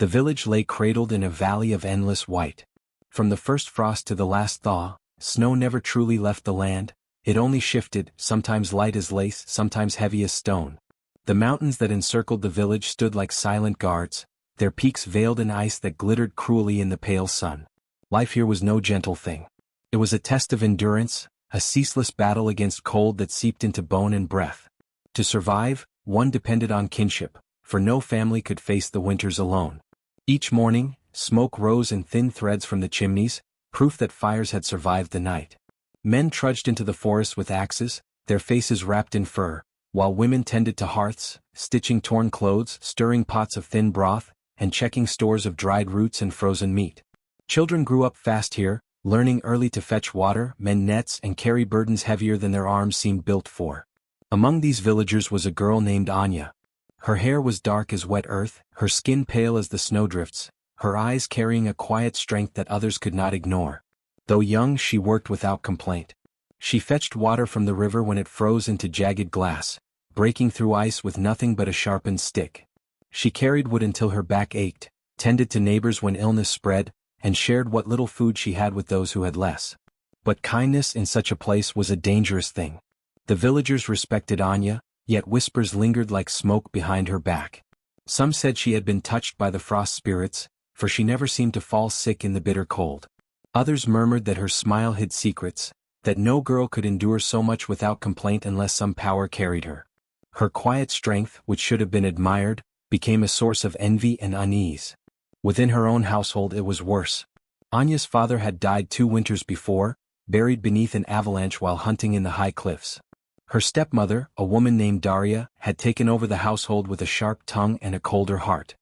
The village lay cradled in a valley of endless white. From the first frost to the last thaw, snow never truly left the land, it only shifted, sometimes light as lace, sometimes heavy as stone. The mountains that encircled the village stood like silent guards, their peaks veiled in ice that glittered cruelly in the pale sun. Life here was no gentle thing. It was a test of endurance, a ceaseless battle against cold that seeped into bone and breath. To survive, one depended on kinship, for no family could face the winters alone. Each morning, smoke rose in thin threads from the chimneys, proof that fires had survived the night. Men trudged into the forest with axes, their faces wrapped in fur, while women tended to hearths, stitching torn clothes, stirring pots of thin broth, and checking stores of dried roots and frozen meat. Children grew up fast here, learning early to fetch water, mend nets, and carry burdens heavier than their arms seemed built for. Among these villagers was a girl named Anya. Her hair was dark as wet earth, her skin pale as the snowdrifts, her eyes carrying a quiet strength that others could not ignore. Though young, she worked without complaint. She fetched water from the river when it froze into jagged glass, breaking through ice with nothing but a sharpened stick. She carried wood until her back ached, tended to neighbors when illness spread, and shared what little food she had with those who had less. But kindness in such a place was a dangerous thing. The villagers respected Anya, yet whispers lingered like smoke behind her back. Some said she had been touched by the frost spirits, for she never seemed to fall sick in the bitter cold. Others murmured that her smile hid secrets, that no girl could endure so much without complaint unless some power carried her. Her quiet strength, which should have been admired, became a source of envy and unease. Within her own household it was worse. Anya's father had died 2 winters before, buried beneath an avalanche while hunting in the high cliffs. Her stepmother, a woman named Daria, had taken over the household with a sharp tongue and a colder heart.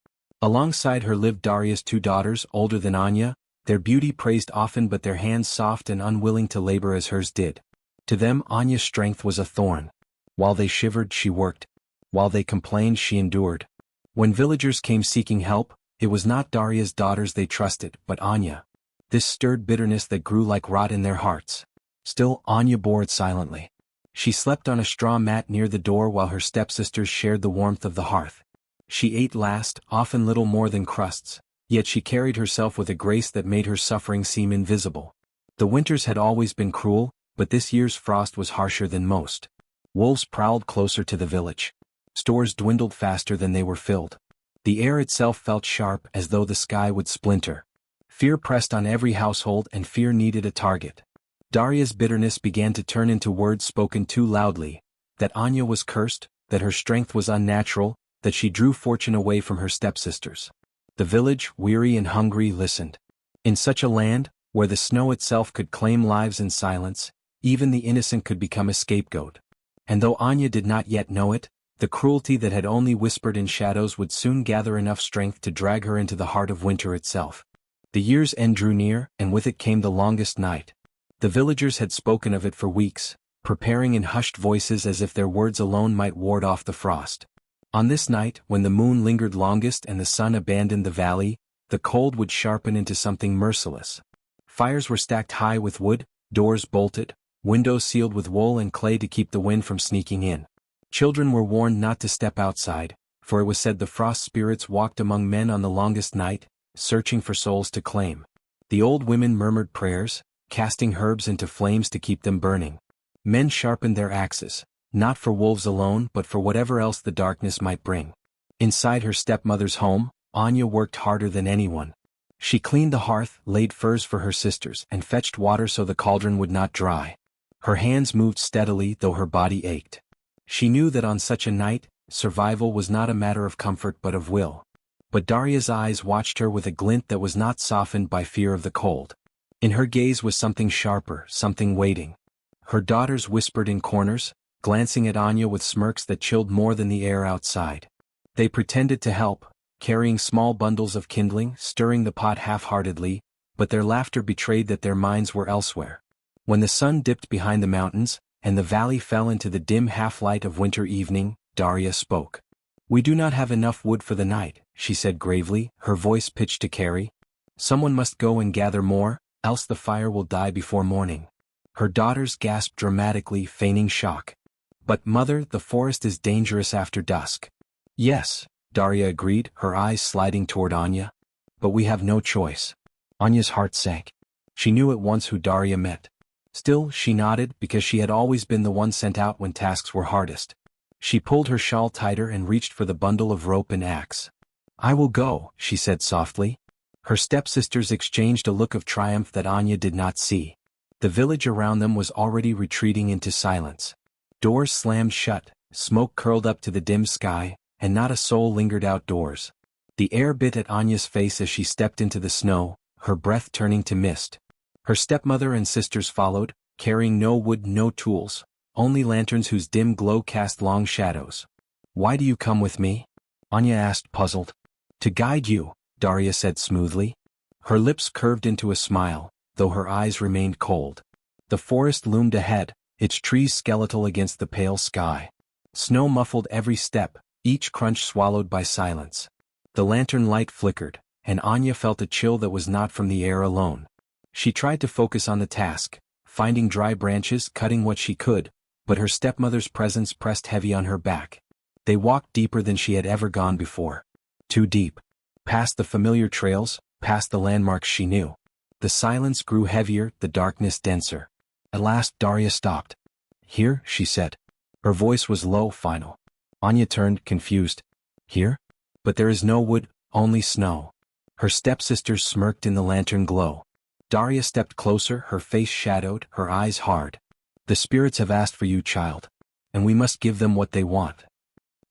Alongside her lived Daria's 2 daughters, older than Anya, their beauty praised often but their hands soft and unwilling to labor as hers did. To them Anya's strength was a thorn. While they shivered, she worked. While they complained, she endured. When villagers came seeking help, it was not Daria's daughters they trusted, but Anya. This stirred bitterness that grew like rot in their hearts. Still, Anya bore it silently. She slept on a straw mat near the door while her stepsisters shared the warmth of the hearth. She ate last, often little more than crusts, yet she carried herself with a grace that made her suffering seem invisible. The winters had always been cruel, but this year's frost was harsher than most. Wolves prowled closer to the village. Stores dwindled faster than they were filled. The air itself felt sharp as though the sky would splinter. Fear pressed on every household and fear needed a target. Daria's bitterness began to turn into words spoken too loudly, that Anya was cursed, that her strength was unnatural, that she drew fortune away from her stepsisters. The village, weary and hungry, listened. In such a land, where the snow itself could claim lives in silence, even the innocent could become a scapegoat. And though Anya did not yet know it, the cruelty that had only whispered in shadows would soon gather enough strength to drag her into the heart of winter itself. The year's end drew near, and with it came the longest night. The villagers had spoken of it for weeks, preparing in hushed voices as if their words alone might ward off the frost. On this night, when the moon lingered longest and the sun abandoned the valley, the cold would sharpen into something merciless. Fires were stacked high with wood, doors bolted, windows sealed with wool and clay to keep the wind from sneaking in. Children were warned not to step outside, for it was said the frost spirits walked among men on the longest night, searching for souls to claim. The old women murmured prayers, casting herbs into flames to keep them burning. Men sharpened their axes, not for wolves alone but for whatever else the darkness might bring. Inside her stepmother's home, Anya worked harder than anyone. She cleaned the hearth, laid furs for her sisters, and fetched water so the cauldron would not dry. Her hands moved steadily though her body ached. She knew that on such a night, survival was not a matter of comfort but of will. But Daria's eyes watched her with a glint that was not softened by fear of the cold. In her gaze was something sharper, something waiting. Her daughters whispered in corners, glancing at Anya with smirks that chilled more than the air outside. They pretended to help, carrying small bundles of kindling, stirring the pot half-heartedly, but their laughter betrayed that their minds were elsewhere. When the sun dipped behind the mountains, and the valley fell into the dim half-light of winter evening, Daria spoke. "We do not have enough wood for the night," she said gravely, her voice pitched to carry. "Someone must go and gather more, else the fire will die before morning." Her daughters gasped dramatically, feigning shock. "But mother, the forest is dangerous after dusk." "Yes, Daria agreed, her eyes sliding toward Anya. But we have no choice. Anya's heart sank. She knew at once who Daria meant. Still, she nodded because she had always been the one sent out when tasks were hardest. She pulled her shawl tighter and reached for the bundle of rope and axe. I will go, she said softly. Her stepsisters exchanged a look of triumph that Anya did not see. The village around them was already retreating into silence. Doors slammed shut, smoke curled up to the dim sky, and not a soul lingered outdoors. The air bit at Anya's face as she stepped into the snow, her breath turning to mist. Her stepmother and sisters followed, carrying no wood, no tools, only lanterns whose dim glow cast long shadows. Why do you come with me? Anya asked, puzzled. To guide you, Daria said smoothly. Her lips curved into a smile, though her eyes remained cold. The forest loomed ahead, its trees skeletal against the pale sky. Snow muffled every step, each crunch swallowed by silence. The lantern light flickered, and Anya felt a chill that was not from the air alone. She tried to focus on the task, finding dry branches, cutting what she could, but her stepmother's presence pressed heavy on her back. They walked deeper than she had ever gone before. Too deep. Past the familiar trails, past the landmarks she knew. The silence grew heavier, the darkness denser. At last Daria stopped. Here, she said. Her voice was low, final. Anya turned, confused. Here? But there is no wood, only snow. Her stepsisters smirked in the lantern glow. Daria stepped closer, her face shadowed, her eyes hard. The spirits have asked for you, child. And we must give them what they want.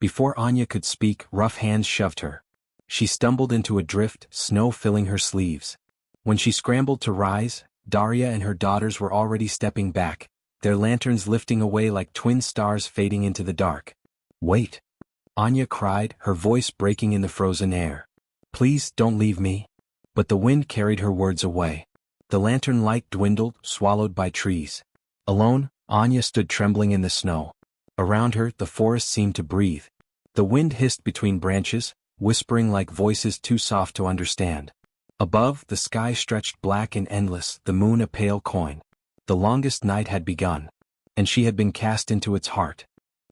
Before Anya could speak, rough hands shoved her. She stumbled into a drift, snow filling her sleeves. When she scrambled to rise, Daria and her daughters were already stepping back, their lanterns lifting away like twin stars fading into the dark. Wait! Anya cried, her voice breaking in the frozen air. Please, don't leave me. But the wind carried her words away. The lantern light dwindled, swallowed by trees. Alone, Anya stood trembling in the snow. Around her, the forest seemed to breathe. The wind hissed between branches, whispering like voices too soft to understand. Above, the sky stretched black and endless, the moon a pale coin. The longest night had begun. And she had been cast into its heart.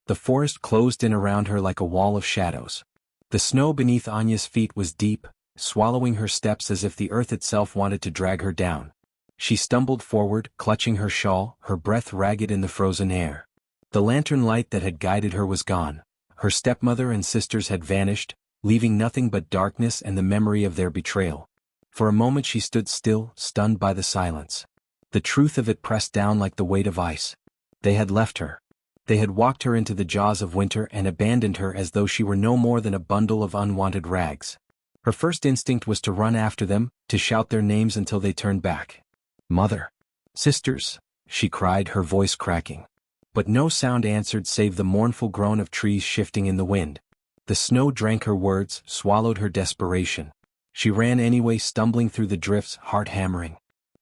The forest closed in around her like a wall of shadows. The snow beneath Anya's feet was deep, swallowing her steps as if the earth itself wanted to drag her down. She stumbled forward, clutching her shawl, her breath ragged in the frozen air. The lantern light that had guided her was gone. Her stepmother and sisters had vanished, leaving nothing but darkness and the memory of their betrayal. For a moment she stood still, stunned by the silence. The truth of it pressed down like the weight of ice. They had left her. They had walked her into the jaws of winter and abandoned her as though she were no more than a bundle of unwanted rags. Her first instinct was to run after them, to shout their names until they turned back. Mother! Sisters! She cried, her voice cracking. But no sound answered save the mournful groan of trees shifting in the wind. The snow drank her words, swallowed her desperation. She ran anyway, stumbling through the drifts, heart hammering.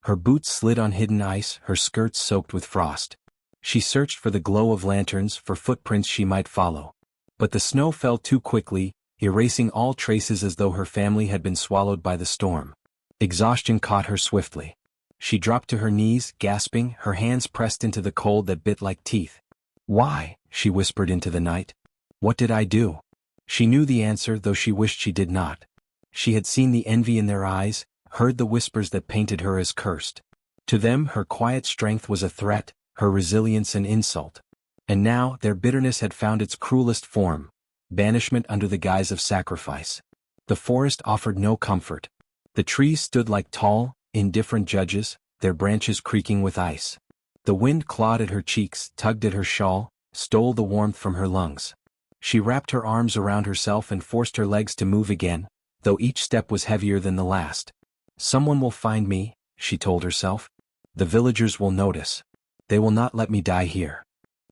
Her boots slid on hidden ice, her skirts soaked with frost. She searched for the glow of lanterns, for footprints she might follow. But the snow fell too quickly, erasing all traces as though her family had been swallowed by the storm. Exhaustion caught her swiftly. She dropped to her knees, gasping, her hands pressed into the cold that bit like teeth. Why? She whispered into the night. What did I do? She knew the answer, though she wished she did not. She had seen the envy in their eyes, heard the whispers that painted her as cursed. To them, her quiet strength was a threat, her resilience an insult. And now, their bitterness had found its cruelest form, banishment under the guise of sacrifice. The forest offered no comfort. The trees stood like tall, indifferent judges, their branches creaking with ice. The wind clawed at her cheeks, tugged at her shawl, stole the warmth from her lungs. She wrapped her arms around herself and forced her legs to move again, though each step was heavier than the last. Someone will find me, she told herself. The villagers will notice. They will not let me die here.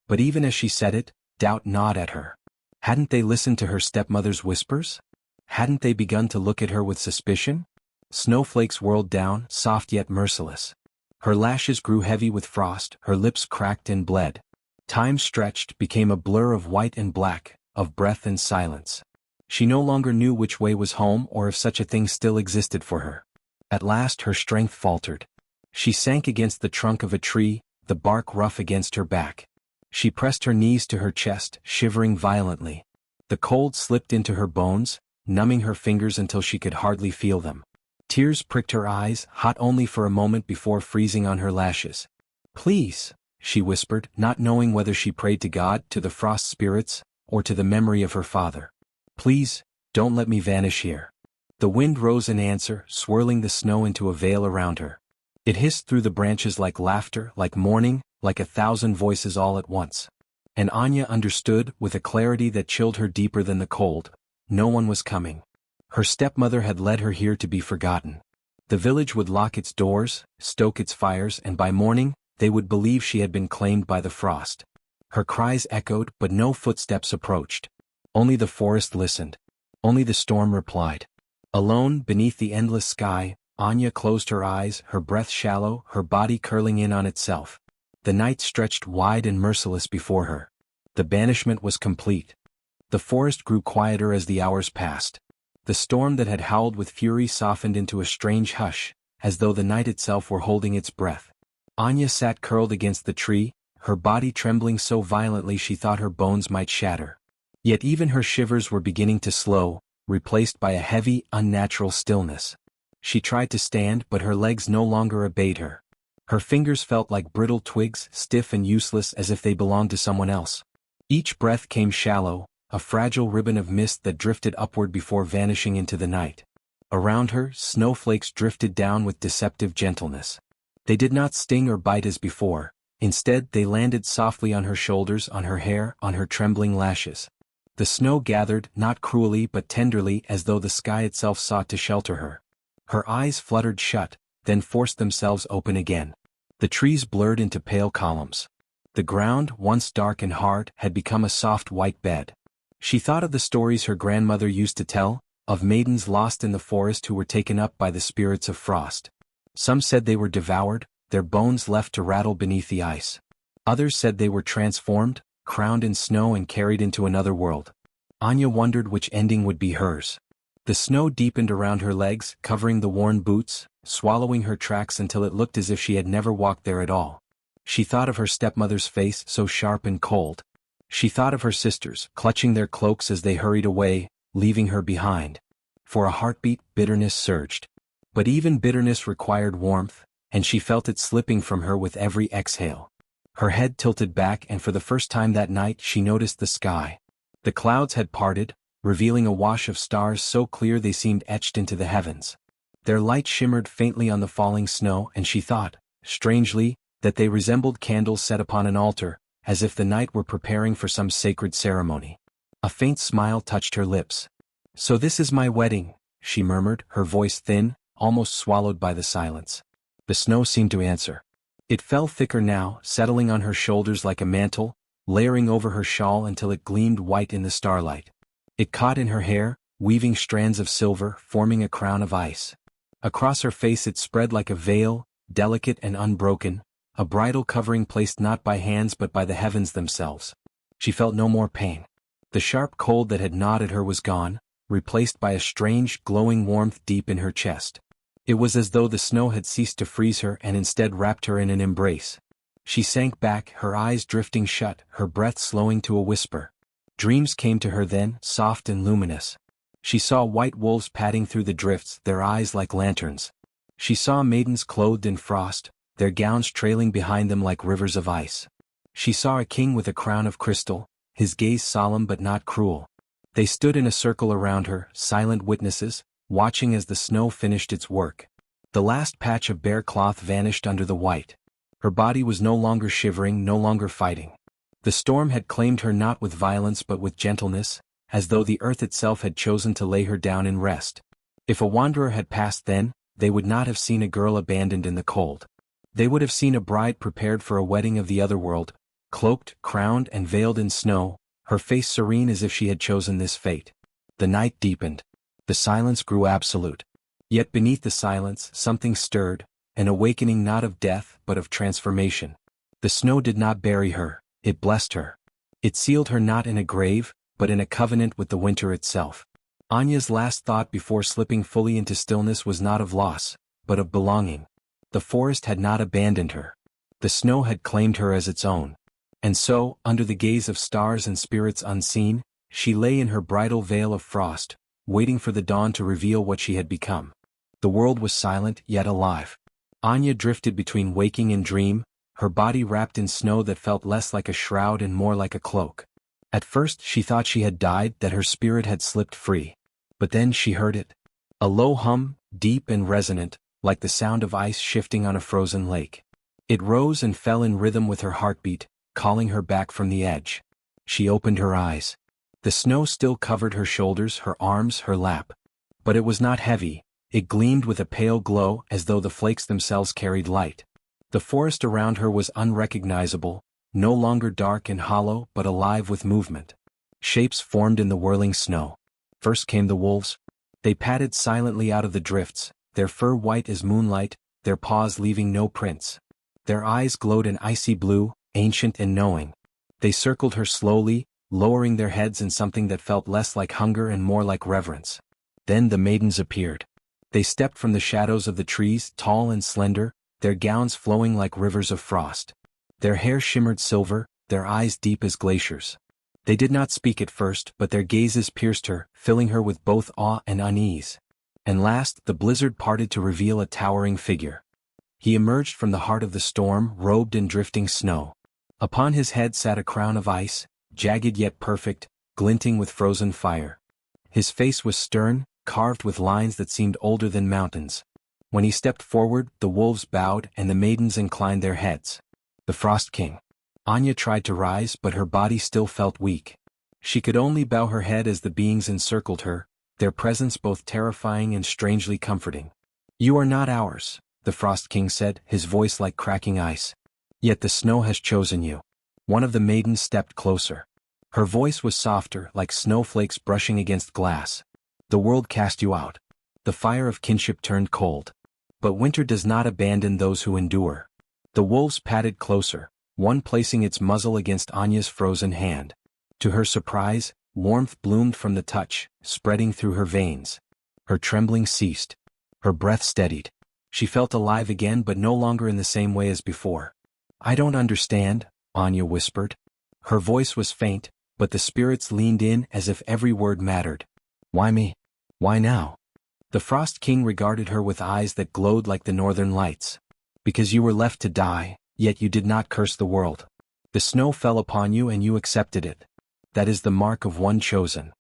But even as she said it, doubt gnawed at her. Hadn't they listened to her stepmother's whispers? Hadn't they begun to look at her with suspicion? Snowflakes whirled down, soft yet merciless. Her lashes grew heavy with frost, her lips cracked and bled. Time stretched, became a blur of white and black, of breath and silence. She no longer knew which way was home or if such a thing still existed for her. At last her strength faltered. She sank against the trunk of a tree, the bark rough against her back. She pressed her knees to her chest, shivering violently. The cold slipped into her bones, numbing her fingers until she could hardly feel them. Tears pricked her eyes, hot only for a moment before freezing on her lashes. "Please," she whispered, not knowing whether she prayed to God, to the frost spirits, or to the memory of her father. "Please, don't let me vanish here." The wind rose in answer, swirling the snow into a veil around her. It hissed through the branches like laughter, like mourning, like 1,000 voices all at once. And Anya understood, with a clarity that chilled her deeper than the cold, no one was coming. Her stepmother had led her here to be forgotten. The village would lock its doors, stoke its fires, and by morning, they would believe she had been claimed by the frost. Her cries echoed, but no footsteps approached. Only the forest listened. Only the storm replied. Alone, beneath the endless sky, Anya closed her eyes, her breath shallow, her body curling in on itself. The night stretched wide and merciless before her. The banishment was complete. The forest grew quieter as the hours passed. The storm that had howled with fury softened into a strange hush, as though the night itself were holding its breath. Anya sat curled against the tree, her body trembling so violently she thought her bones might shatter. Yet even her shivers were beginning to slow, replaced by a heavy, unnatural stillness. She tried to stand, but her legs no longer obeyed her. Her fingers felt like brittle twigs, stiff and useless as if they belonged to someone else. Each breath came shallow, a fragile ribbon of mist that drifted upward before vanishing into the night. Around her, snowflakes drifted down with deceptive gentleness. They did not sting or bite as before. Instead, they landed softly on her shoulders, on her hair, on her trembling lashes. The snow gathered, not cruelly but tenderly, as though the sky itself sought to shelter her. Her eyes fluttered shut, then forced themselves open again. The trees blurred into pale columns. The ground, once dark and hard, had become a soft white bed. She thought of the stories her grandmother used to tell, of maidens lost in the forest who were taken up by the spirits of frost. Some said they were devoured, their bones left to rattle beneath the ice. Others said they were transformed, crowned in snow and carried into another world. Anya wondered which ending would be hers. The snow deepened around her legs, covering the worn boots, swallowing her tracks until it looked as if she had never walked there at all. She thought of her stepmother's face, so sharp and cold. She thought of her sisters, clutching their cloaks as they hurried away, leaving her behind. For a heartbeat, bitterness surged. But even bitterness required warmth, and she felt it slipping from her with every exhale. Her head tilted back, and for the first time that night she noticed the sky. The clouds had parted, revealing a wash of stars so clear they seemed etched into the heavens. Their light shimmered faintly on the falling snow, and she thought, strangely, that they resembled candles set upon an altar, as if the night were preparing for some sacred ceremony. A faint smile touched her lips. "So this is my wedding," she murmured, her voice thin, almost swallowed by the silence. The snow seemed to answer. It fell thicker now, settling on her shoulders like a mantle, layering over her shawl until it gleamed white in the starlight. It caught in her hair, weaving strands of silver, forming a crown of ice. Across her face it spread like a veil, delicate and unbroken, a bridal covering placed not by hands but by the heavens themselves. She felt no more pain. The sharp cold that had gnawed at her was gone, replaced by a strange, glowing warmth deep in her chest. It was as though the snow had ceased to freeze her and instead wrapped her in an embrace. She sank back, her eyes drifting shut, her breath slowing to a whisper. Dreams came to her then, soft and luminous. She saw white wolves padding through the drifts, their eyes like lanterns. She saw maidens clothed in frost, their gowns trailing behind them like rivers of ice. She saw a king with a crown of crystal, his gaze solemn but not cruel. They stood in a circle around her, silent witnesses, watching as the snow finished its work. The last patch of bare cloth vanished under the white. Her body was no longer shivering, no longer fighting. The storm had claimed her not with violence but with gentleness, as though the earth itself had chosen to lay her down in rest. If a wanderer had passed then, they would not have seen a girl abandoned in the cold. They would have seen a bride prepared for a wedding of the other world, cloaked, crowned and veiled in snow, her face serene as if she had chosen this fate. The night deepened. The silence grew absolute. Yet beneath the silence something stirred, an awakening not of death but of transformation. The snow did not bury her, it blessed her. It sealed her not in a grave, but in a covenant with the winter itself. Anya's last thought before slipping fully into stillness was not of loss, but of belonging. The forest had not abandoned her. The snow had claimed her as its own. And so, under the gaze of stars and spirits unseen, She lay in her bridal veil of frost, waiting for the dawn to reveal what she had become. The world was silent yet alive. Anya drifted between waking and dream, her body wrapped in snow that felt less like a shroud and more like a cloak. At first she thought she had died, that her spirit had slipped free. But then she heard it. A low hum, deep and resonant, like the sound of ice shifting on a frozen lake. It rose and fell in rhythm with her heartbeat, calling her back from the edge. She opened her eyes. The snow still covered her shoulders, her arms, her lap. But it was not heavy, it gleamed with a pale glow as though the flakes themselves carried light. The forest around her was unrecognizable, no longer dark and hollow but alive with movement. Shapes formed in the whirling snow. First came the wolves. They padded silently out of the drifts, their fur white as moonlight, their paws leaving no prints. Their eyes glowed an icy blue, ancient and knowing. They circled her slowly, lowering their heads in something that felt less like hunger and more like reverence. Then the maidens appeared. They stepped from the shadows of the trees, tall and slender, their gowns flowing like rivers of frost. Their hair shimmered silver, their eyes deep as glaciers. They did not speak at first, but their gazes pierced her, filling her with both awe and unease. And last, the blizzard parted to reveal a towering figure. He emerged from the heart of the storm, robed in drifting snow. Upon his head sat a crown of ice, jagged yet perfect, glinting with frozen fire. His face was stern, carved with lines that seemed older than mountains. When he stepped forward, the wolves bowed and the maidens inclined their heads. The Frost King. Anya tried to rise, but her body still felt weak. She could only bow her head as the beings encircled her, their presence both terrifying and strangely comforting. "You are not ours," the Frost King said, his voice like cracking ice. "Yet the snow has chosen you." One of the maidens stepped closer. Her voice was softer, like snowflakes brushing against glass. "The world cast you out." The fire of kinship turned cold. But winter does not abandon those who endure. The wolves padded closer, one placing its muzzle against Anya's frozen hand. To her surprise, warmth bloomed from the touch, spreading through her veins. Her trembling ceased. Her breath steadied. She felt alive again, but no longer in the same way as before. "I don't understand," Anya whispered. Her voice was faint, but the spirits leaned in as if every word mattered. "Why me? Why now?" The Frost King regarded her with eyes that glowed like the northern lights. "Because you were left to die, yet you did not curse the world. The snow fell upon you and you accepted it. That is the mark of one chosen."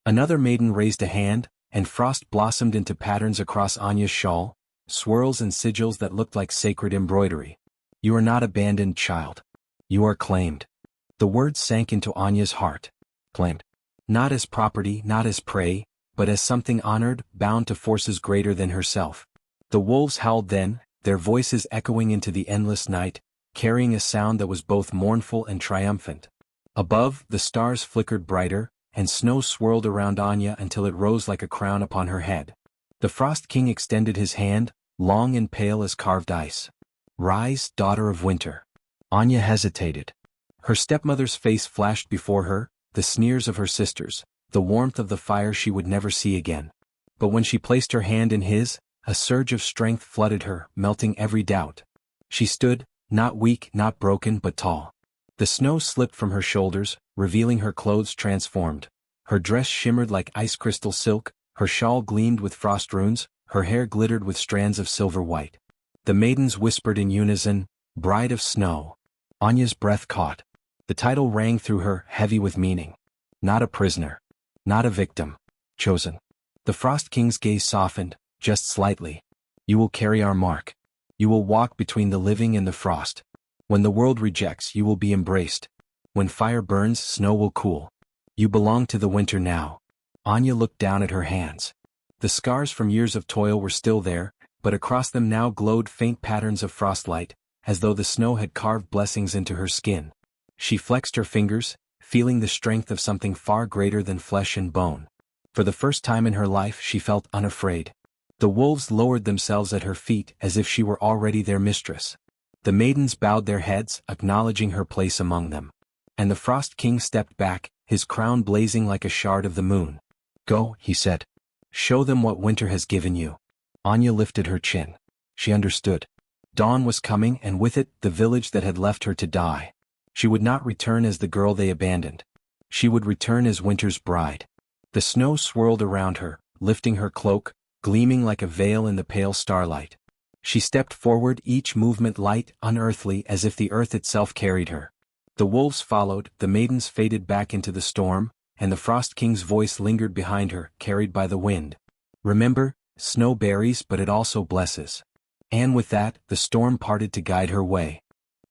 Another maiden raised a hand, and frost blossomed into patterns across Anya's shawl, swirls and sigils that looked like sacred embroidery. "You are not abandoned, child. You are claimed." The words sank into Anya's heart. Claimed. Not as property, not as prey, but as something honored, bound to forces greater than herself. The wolves howled then, their voices echoing into the endless night, carrying a sound that was both mournful and triumphant. Above, the stars flickered brighter, and snow swirled around Anya until it rose like a crown upon her head. The Frost King extended his hand, long and pale as carved ice. "Rise, daughter of winter." Anya hesitated. Her stepmother's face flashed before her, the sneers of her sisters, the warmth of the fire she would never see again. But when she placed her hand in his, a surge of strength flooded her, melting every doubt. She stood, not weak, not broken, but tall. The snow slipped from her shoulders, revealing her clothes transformed. Her dress shimmered like ice crystal silk, her shawl gleamed with frost runes, her hair glittered with strands of silver white. The maidens whispered in unison, "Bride of Snow." Anya's breath caught. The title rang through her, heavy with meaning. Not a prisoner. Not a victim. Chosen. The Frost King's gaze softened, just slightly. "You will carry our mark. You will walk between the living and the frost. When the world rejects, you will be embraced. When fire burns, snow will cool. You belong to the winter now." Anya looked down at her hands. The scars from years of toil were still there, but across them now glowed faint patterns of frostlight, as though the snow had carved blessings into her skin. She flexed her fingers, feeling the strength of something far greater than flesh and bone. For the first time in her life she felt unafraid. The wolves lowered themselves at her feet as if she were already their mistress. The maidens bowed their heads, acknowledging her place among them. And the Frost King stepped back, his crown blazing like a shard of the moon. "Go," he said. "Show them what winter has given you." Anya lifted her chin. She understood. Dawn was coming, and with it, the village that had left her to die. She would not return as the girl they abandoned. She would return as winter's bride. The snow swirled around her, lifting her cloak, gleaming like a veil in the pale starlight. She stepped forward, each movement light, unearthly, as if the earth itself carried her. The wolves followed, the maidens faded back into the storm, and the Frost King's voice lingered behind her, carried by the wind. Remember, snow buries but it also blesses. And with that, the storm parted to guide her way.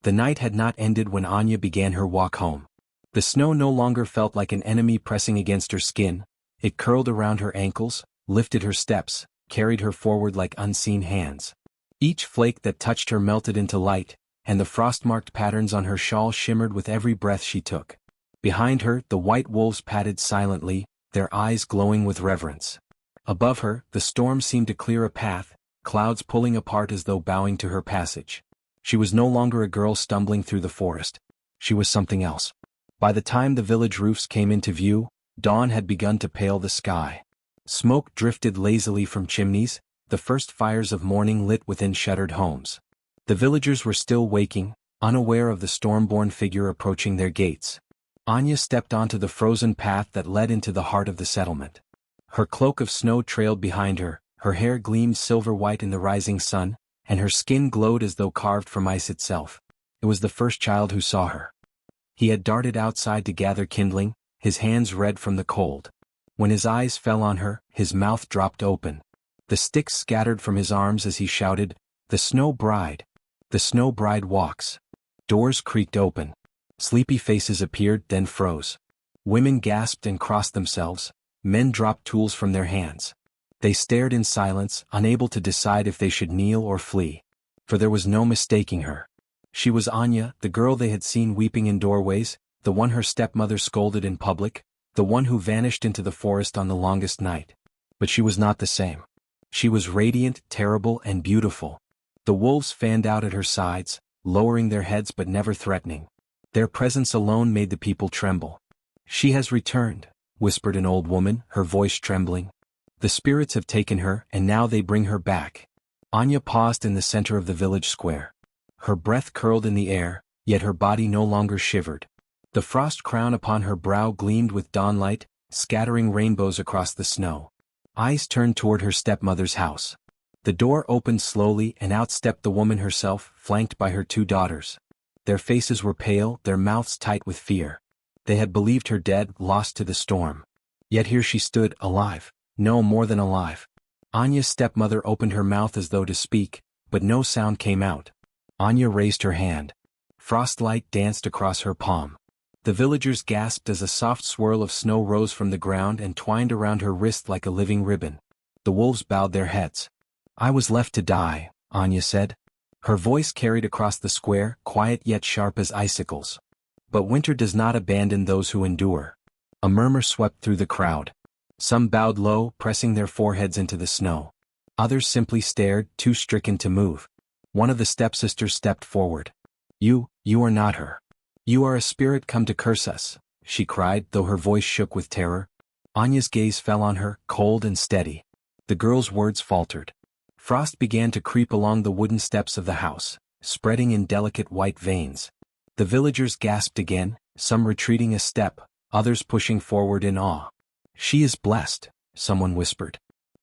The night had not ended when Anya began her walk home. The snow no longer felt like an enemy pressing against her skin. It curled around her ankles, lifted her steps, carried her forward like unseen hands. Each flake that touched her melted into light, and the frost-marked patterns on her shawl shimmered with every breath she took. Behind her, the white wolves padded silently, their eyes glowing with reverence. Above her, the storm seemed to clear a path, clouds pulling apart as though bowing to her passage. She was no longer a girl stumbling through the forest. She was something else. By the time the village roofs came into view, dawn had begun to pale the sky. Smoke drifted lazily from chimneys, the first fires of morning lit within shuttered homes. The villagers were still waking, unaware of the storm-born figure approaching their gates. Anya stepped onto the frozen path that led into the heart of the settlement. Her cloak of snow trailed behind her, her hair gleamed silver-white in the rising sun, and her skin glowed as though carved from ice itself. It was the first child who saw her. He had darted outside to gather kindling, his hands red from the cold. When his eyes fell on her, his mouth dropped open. The sticks scattered from his arms as he shouted, "The Snow Bride! The Snow Bride walks!" Doors creaked open. Sleepy faces appeared, then froze. Women gasped and crossed themselves. Men dropped tools from their hands. They stared in silence, unable to decide if they should kneel or flee. For there was no mistaking her. She was Anya, the girl they had seen weeping in doorways, the one her stepmother scolded in public, the one who vanished into the forest on the longest night. But she was not the same. She was radiant, terrible, and beautiful. The wolves fanned out at her sides, lowering their heads but never threatening. Their presence alone made the people tremble. "She has returned," whispered an old woman, her voice trembling. "The spirits have taken her, and now they bring her back." Anya paused in the center of the village square. Her breath curled in the air, yet her body no longer shivered. The frost crown upon her brow gleamed with dawnlight, scattering rainbows across the snow. Eyes turned toward her stepmother's house. The door opened slowly and out stepped the woman herself, flanked by her two daughters. Their faces were pale, their mouths tight with fear. They had believed her dead, lost to the storm. Yet here she stood, alive. No, more than alive. Anya's stepmother opened her mouth as though to speak, but no sound came out. Anya raised her hand. Frostlight danced across her palm. The villagers gasped as a soft swirl of snow rose from the ground and twined around her wrist like a living ribbon. The wolves bowed their heads. "I was left to die," Anya said. Her voice carried across the square, quiet yet sharp as icicles. "But winter does not abandon those who endure." A murmur swept through the crowd. Some bowed low, pressing their foreheads into the snow. Others simply stared, too stricken to move. One of the stepsisters stepped forward. You are not her. You are a spirit come to curse us," she cried, though her voice shook with terror. Anya's gaze fell on her, cold and steady. The girl's words faltered. Frost began to creep along the wooden steps of the house, spreading in delicate white veins. The villagers gasped again, some retreating a step, others pushing forward in awe. "She is blessed," someone whispered.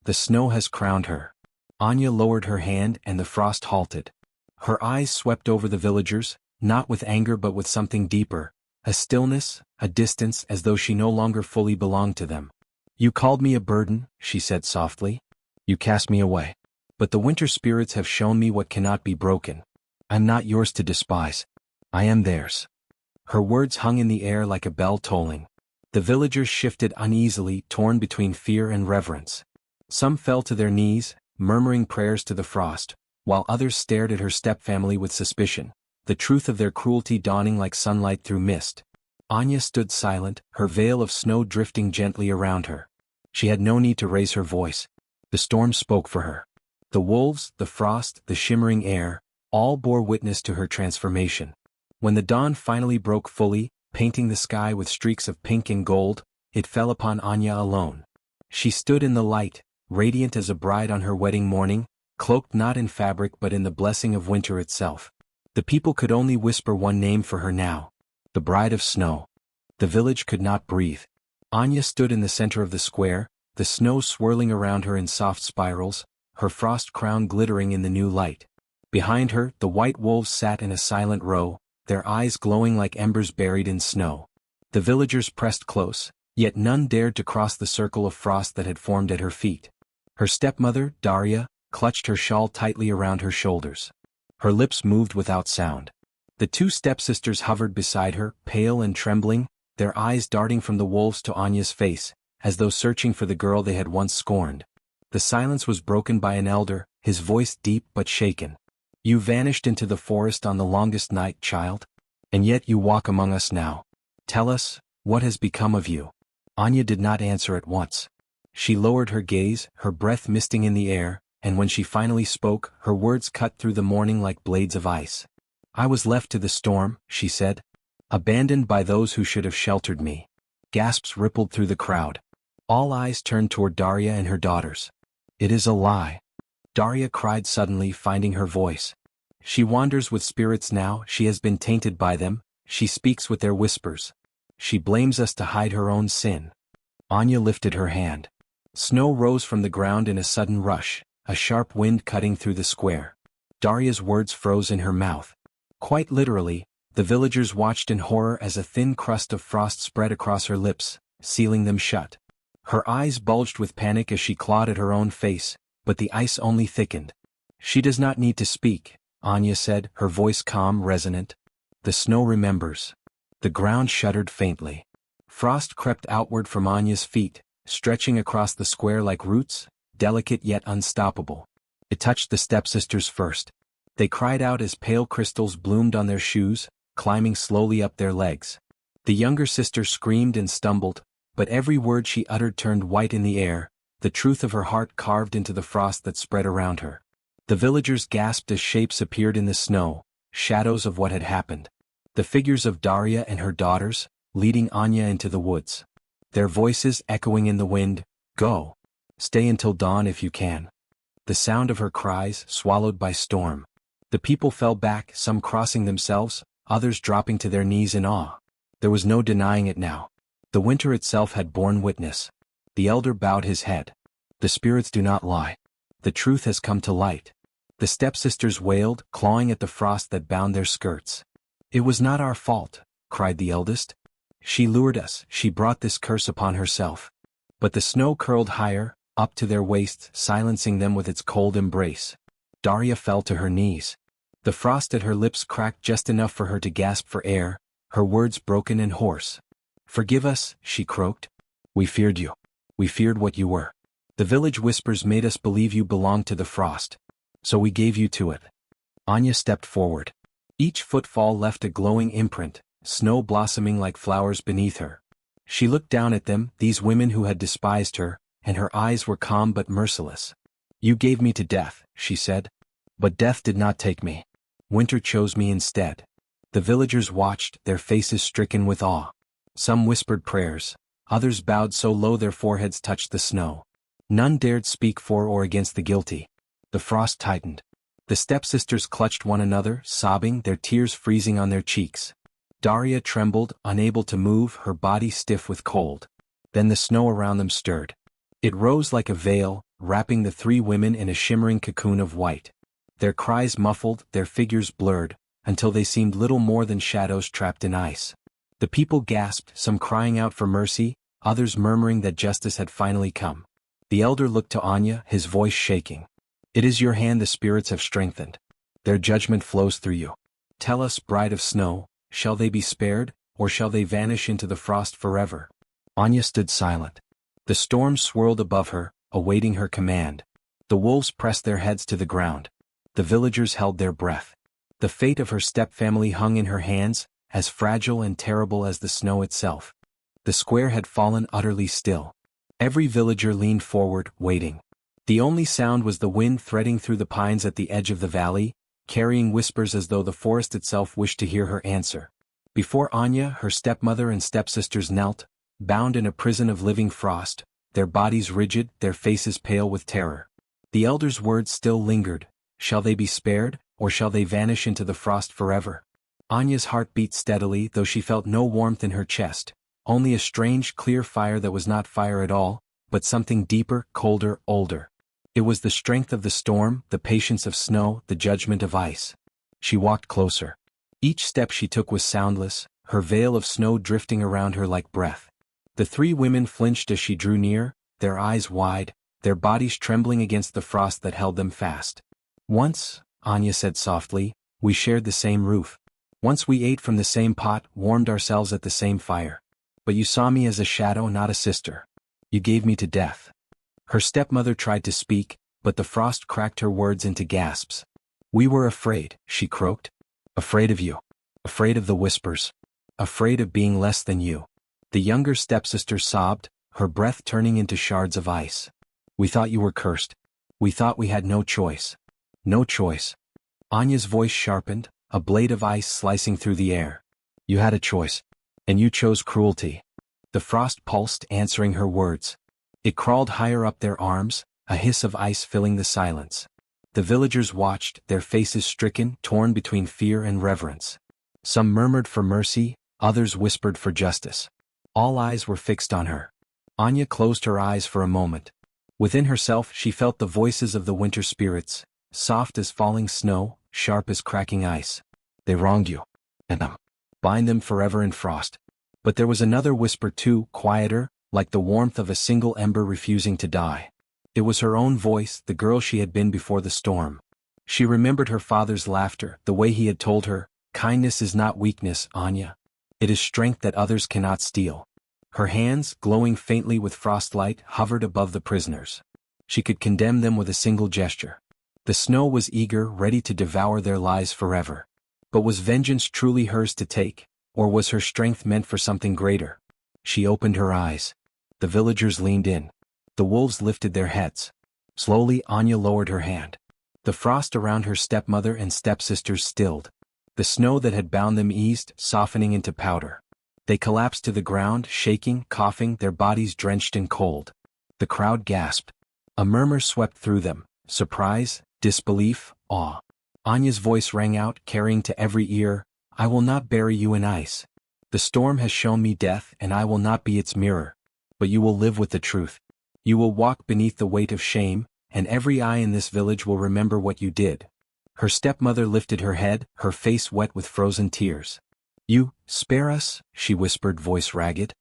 "The snow has crowned her." Anya lowered her hand and the frost halted. Her eyes swept over the villagers, not with anger but with something deeper, a stillness, a distance, as though she no longer fully belonged to them. "You called me a burden," she said softly. "You cast me away. But the winter spirits have shown me what cannot be broken. I'm not yours to despise. I am theirs." Her words hung in the air like a bell tolling. The villagers shifted uneasily, torn between fear and reverence. Some fell to their knees, murmuring prayers to the frost, while others stared at her stepfamily with suspicion, the truth of their cruelty dawning like sunlight through mist. Anya stood silent, her veil of snow drifting gently around her. She had no need to raise her voice. The storm spoke for her. The wolves, the frost, the shimmering air, all bore witness to her transformation. When the dawn finally broke fully, painting the sky with streaks of pink and gold, it fell upon Anya alone. She stood in the light, radiant as a bride on her wedding morning, cloaked not in fabric but in the blessing of winter itself. The people could only whisper one name for her now: the Bride of Snow. The village could not breathe. Anya stood in the center of the square, the snow swirling around her in soft spirals, her frost crown glittering in the new light. Behind her, the white wolves sat in a silent row, their eyes glowing like embers buried in snow. The villagers pressed close, yet none dared to cross the circle of frost that had formed at her feet. Her stepmother, Daria, clutched her shawl tightly around her shoulders. Her lips moved without sound. The two stepsisters hovered beside her, pale and trembling, their eyes darting from the wolves to Anya's face, as though searching for the girl they had once scorned. The silence was broken by an elder, his voice deep but shaken. "You vanished into the forest on the longest night, child. And yet you walk among us now. Tell us, what has become of you?" Anya did not answer at once. She lowered her gaze, her breath misting in the air, and when she finally spoke, her words cut through the morning like blades of ice. "I was left to the storm," she said. "Abandoned by those who should have sheltered me." Gasps rippled through the crowd. All eyes turned toward Daria and her daughters. "It is a lie," Daria cried suddenly, finding her voice. "She wanders with spirits now, she has been tainted by them, she speaks with their whispers. She blames us to hide her own sin." Anya lifted her hand. Snow rose from the ground in a sudden rush, a sharp wind cutting through the square. Daria's words froze in her mouth. Quite literally, the villagers watched in horror as a thin crust of frost spread across her lips, sealing them shut. Her eyes bulged with panic as she clawed at her own face, but the ice only thickened. "She does not need to speak," Anya said, her voice calm, resonant. "The snow remembers." The ground shuddered faintly. Frost crept outward from Anya's feet, stretching across the square like roots, delicate yet unstoppable. It touched the stepsisters first. They cried out as pale crystals bloomed on their shoes, climbing slowly up their legs. The younger sister screamed and stumbled, but every word she uttered turned white in the air, the truth of her heart carved into the frost that spread around her. The villagers gasped as shapes appeared in the snow, shadows of what had happened. The figures of Daria and her daughters, leading Anya into the woods. Their voices echoing in the wind, "Go. Stay until dawn if you can." The sound of her cries swallowed by storm. The people fell back, some crossing themselves, others dropping to their knees in awe. There was no denying it now. The winter itself had borne witness. The elder bowed his head. "The spirits do not lie. The truth has come to light." The stepsisters wailed, clawing at the frost that bound their skirts. "It was not our fault," cried the eldest. "She lured us, she brought this curse upon herself." But the snow curled higher, up to their waists, silencing them with its cold embrace. Daria fell to her knees. The frost at her lips cracked just enough for her to gasp for air, her words broken and hoarse. "Forgive us," she croaked. "We feared you. We feared what you were. The village whispers made us believe you belonged to the frost. So we gave you to it." Anya stepped forward. Each footfall left a glowing imprint, snow blossoming like flowers beneath her. She looked down at them, these women who had despised her, and her eyes were calm but merciless. "You gave me to death," she said. "But death did not take me. Winter chose me instead." The villagers watched, their faces stricken with awe. Some whispered prayers, others bowed so low their foreheads touched the snow. None dared speak for or against the guilty. The frost tightened. The stepsisters clutched one another, sobbing, their tears freezing on their cheeks. Daria trembled, unable to move, her body stiff with cold. Then the snow around them stirred. It rose like a veil, wrapping the three women in a shimmering cocoon of white. Their cries muffled, their figures blurred, until they seemed little more than shadows trapped in ice. The people gasped, some crying out for mercy, others murmuring that justice had finally come. The elder looked to Anya, his voice shaking. "It is your hand the spirits have strengthened. Their judgment flows through you. Tell us, bride of snow, shall they be spared, or shall they vanish into the frost forever?" Anya stood silent. The storm swirled above her, awaiting her command. The wolves pressed their heads to the ground. The villagers held their breath. The fate of her stepfamily hung in her hands, as fragile and terrible as the snow itself. The square had fallen utterly still. Every villager leaned forward, waiting. The only sound was the wind threading through the pines at the edge of the valley, carrying whispers as though the forest itself wished to hear her answer. Before Anya, her stepmother and stepsisters knelt, bound in a prison of living frost, their bodies rigid, their faces pale with terror. The elder's words still lingered. Shall they be spared, or shall they vanish into the frost forever? Anya's heart beat steadily, though she felt no warmth in her chest. only a strange, clear fire that was not fire at all, but something deeper, colder, older. It was the strength of the storm, the patience of snow, the judgment of ice. She walked closer. Each step she took was soundless, her veil of snow drifting around her like breath. The three women flinched as she drew near, their eyes wide, their bodies trembling against the frost that held them fast. Once, Anya said softly, we shared the same roof. Once we ate from the same pot, warmed ourselves at the same fire. But you saw me as a shadow, not a sister. You gave me to death. Her stepmother tried to speak, but the frost cracked her words into gasps. We were afraid, she croaked. Afraid of you. Afraid of the whispers. Afraid of being less than you. The younger stepsister sobbed, her breath turning into shards of ice. We thought you were cursed. We thought we had no choice. No choice. Anya's voice sharpened, a blade of ice slicing through the air. You had a choice. And you chose cruelty. The frost pulsed, answering her words. It crawled higher up their arms, a hiss of ice filling the silence. The villagers watched, their faces stricken, torn between fear and reverence. Some murmured for mercy, others whispered for justice. All eyes were fixed on her. Anya closed her eyes for a moment. Within herself she felt the voices of the winter spirits, soft as falling snow, sharp as cracking ice. They wronged you. And bind them forever in frost. But there was another whisper too, quieter, like the warmth of a single ember refusing to die. It was her own voice, the girl she had been before the storm. She remembered her father's laughter, the way he had told her, kindness is not weakness, Anya. It is strength that others cannot steal. Her hands, glowing faintly with frostlight, hovered above the prisoners. She could condemn them with a single gesture. The snow was eager, ready to devour their lives forever. But was vengeance truly hers to take, or was her strength meant for something greater? She opened her eyes. The villagers leaned in. The wolves lifted their heads. Slowly Anya lowered her hand. The frost around her stepmother and stepsisters stilled. The snow that had bound them eased, softening into powder. They collapsed to the ground, shaking, coughing, their bodies drenched in cold. The crowd gasped. A murmur swept through them, surprise, disbelief, awe. Anya's voice rang out, carrying to every ear, I will not bury you in ice. The storm has shown me death, and I will not be its mirror. But you will live with the truth. You will walk beneath the weight of shame, and every eye in this village will remember what you did. Her stepmother lifted her head, her face wet with frozen tears. You, spare us, she whispered, voice ragged.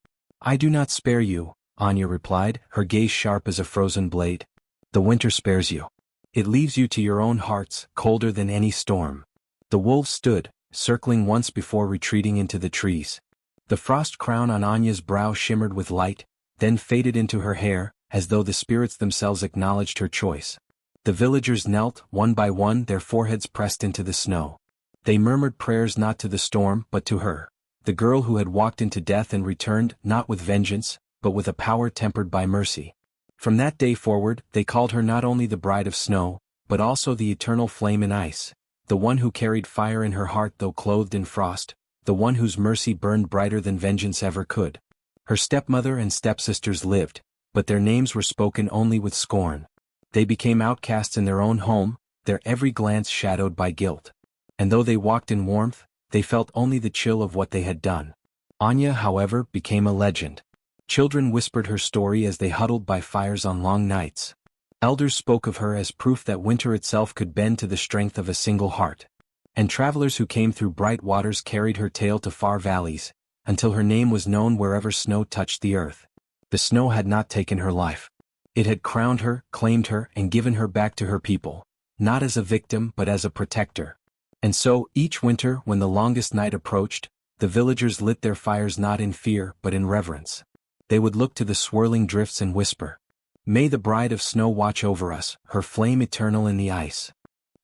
I do not spare you, Anya replied, her gaze sharp as a frozen blade. The winter spares you. It leaves you to your own hearts, colder than any storm. The wolves stood, circling once before retreating into the trees. The frost crown on Anya's brow shimmered with light, then faded into her hair, as though the spirits themselves acknowledged her choice. The villagers knelt, one by one, their foreheads pressed into the snow. They murmured prayers not to the storm, but to her, the girl who had walked into death and returned, not with vengeance, but with a power tempered by mercy. From that day forward, they called her not only the bride of snow, but also the eternal flame in ice, the one who carried fire in her heart though clothed in frost, the one whose mercy burned brighter than vengeance ever could. Her stepmother and stepsisters lived, but their names were spoken only with scorn. They became outcasts in their own home, their every glance shadowed by guilt. And though they walked in warmth, they felt only the chill of what they had done. Anya, however, became a legend. Children whispered her story as they huddled by fires on long nights. Elders spoke of her as proof that winter itself could bend to the strength of a single heart. And travelers who came through bright waters carried her tale to far valleys, until her name was known wherever snow touched the earth. The snow had not taken her life. It had crowned her, claimed her, and given her back to her people, not as a victim but as a protector. And so, each winter, when the longest night approached, the villagers lit their fires not in fear but in reverence. They would look to the swirling drifts and whisper, May the bride of snow watch over us, her flame eternal in the ice.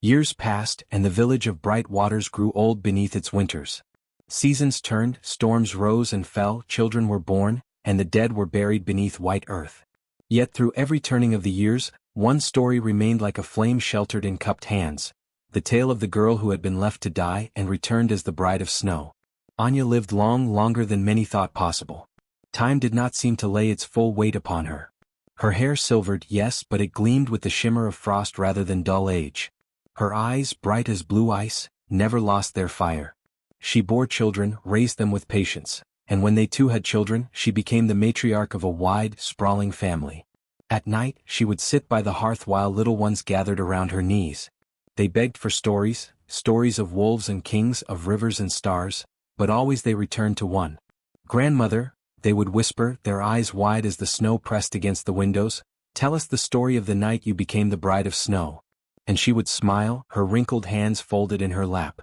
Years passed, and the village of bright waters grew old beneath its winters. Seasons turned, storms rose and fell, children were born, and the dead were buried beneath white earth. Yet through every turning of the years, one story remained like a flame sheltered in cupped hands, the tale of the girl who had been left to die and returned as the bride of snow. Anya lived long, longer than many thought possible. Time did not seem to lay its full weight upon her. Her hair silvered, yes, but it gleamed with the shimmer of frost rather than dull age. Her eyes, bright as blue ice, never lost their fire. She bore children, raised them with patience, and when they too had children, she became the matriarch of a wide, sprawling family. At night, she would sit by the hearth while little ones gathered around her knees. They begged for stories, stories of wolves and kings, of rivers and stars, but always they returned to one. "Grandmother," they would whisper, their eyes wide as the snow pressed against the windows, "tell us the story of the night you became the bride of snow." And she would smile, her wrinkled hands folded in her lap.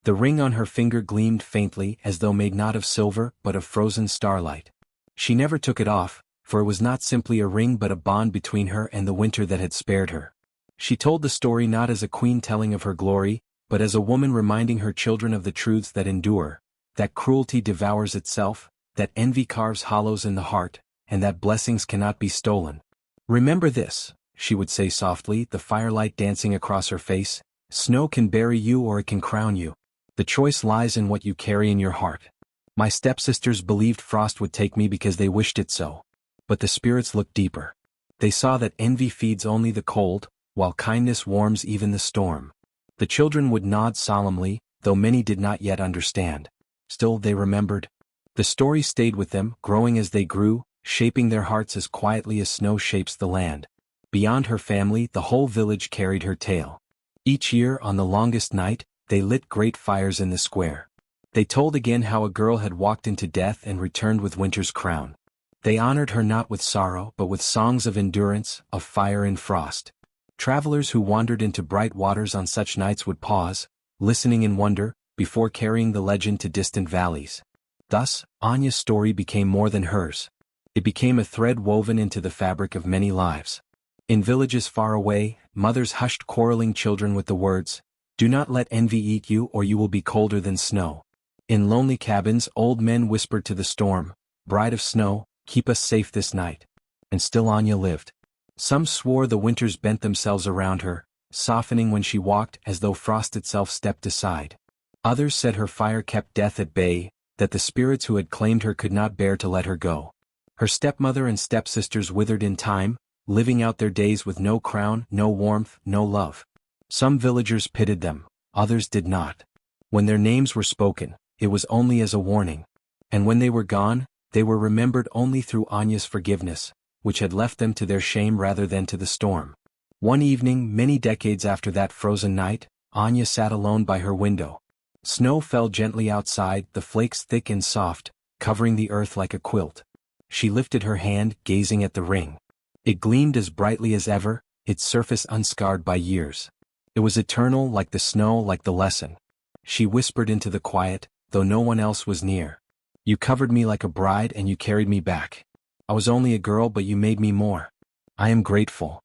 The ring on her finger gleamed faintly, as though made not of silver but of frozen starlight. She never took it off, for it was not simply a ring but a bond between her and the winter that had spared her. She told the story not as a queen telling of her glory, but as a woman reminding her children of the truths that endure, that cruelty devours itself, that envy carves hollows in the heart, and that blessings cannot be stolen. "Remember this," she would say softly, the firelight dancing across her face, "snow can bury you or it can crown you. The choice lies in what you carry in your heart. My stepsisters believed frost would take me because they wished it so. But the spirits looked deeper. They saw that envy feeds only the cold, while kindness warms even the storm." The children would nod solemnly, though many did not yet understand. Still they remembered. The story stayed with them, growing as they grew, shaping their hearts as quietly as snow shapes the land. Beyond her family, the whole village carried her tale. Each year, on the longest night, they lit great fires in the square. They told again how a girl had walked into death and returned with winter's crown. They honored her not with sorrow but with songs of endurance, of fire and frost. Travelers who wandered into bright waters on such nights would pause, listening in wonder, before carrying the legend to distant valleys. Thus, Anya's story became more than hers. It became a thread woven into the fabric of many lives. In villages far away, mothers hushed quarreling children with the words, "Do not let envy eat you or you will be colder than snow." In lonely cabins, old men whispered to the storm, "Bride of snow, keep us safe this night." And still Anya lived. Some swore the winters bent themselves around her, softening when she walked as though frost itself stepped aside. Others said her fire kept death at bay, that the spirits who had claimed her could not bear to let her go. Her stepmother and stepsisters withered in time, living out their days with no crown, no warmth, no love. Some villagers pitied them, others did not. When their names were spoken, it was only as a warning. And when they were gone, they were remembered only through Anya's forgiveness, which had left them to their shame rather than to the storm. One evening, many decades after that frozen night, Anya sat alone by her window. Snow fell gently outside, the flakes thick and soft, covering the earth like a quilt. She lifted her hand, gazing at the ring. It gleamed as brightly as ever, its surface unscarred by years. It was eternal, like the snow, like the lesson. She whispered into the quiet, though no one else was near. "You covered me like a bride and you carried me back. I was only a girl but you made me more. I am grateful."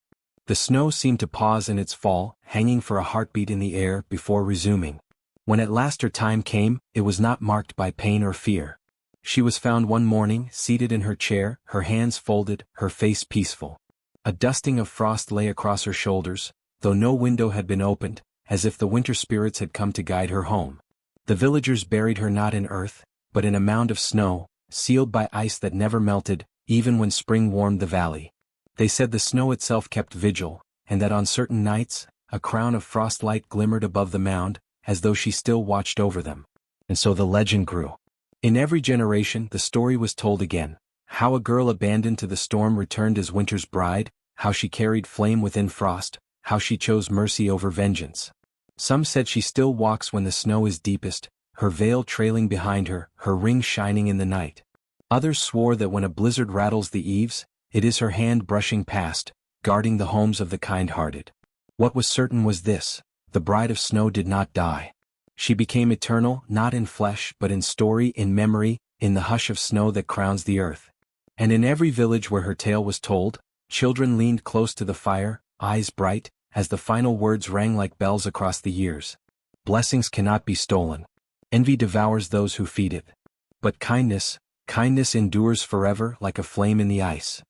The snow seemed to pause in its fall, hanging for a heartbeat in the air before resuming. When at last her time came, it was not marked by pain or fear. She was found one morning, seated in her chair, her hands folded, her face peaceful. A dusting of frost lay across her shoulders, though no window had been opened, as if the winter spirits had come to guide her home. The villagers buried her not in earth, but in a mound of snow, sealed by ice that never melted, even when spring warmed the valley. They said the snow itself kept vigil, and that on certain nights, a crown of frostlight glimmered above the mound, as though she still watched over them. And so the legend grew. In every generation the story was told again, how a girl abandoned to the storm returned as winter's bride, how she carried flame within frost, how she chose mercy over vengeance. Some said she still walks when the snow is deepest, her veil trailing behind her, her ring shining in the night. Others swore that when a blizzard rattles the eaves, it is her hand brushing past, guarding the homes of the kind-hearted. What was certain was this: the bride of snow did not die. She became eternal, not in flesh but in story, in memory, in the hush of snow that crowns the earth. And in every village where her tale was told, children leaned close to the fire, eyes bright, as the final words rang like bells across the years. Blessings cannot be stolen. Envy devours those who feed it. But kindness endures forever like a flame in the ice.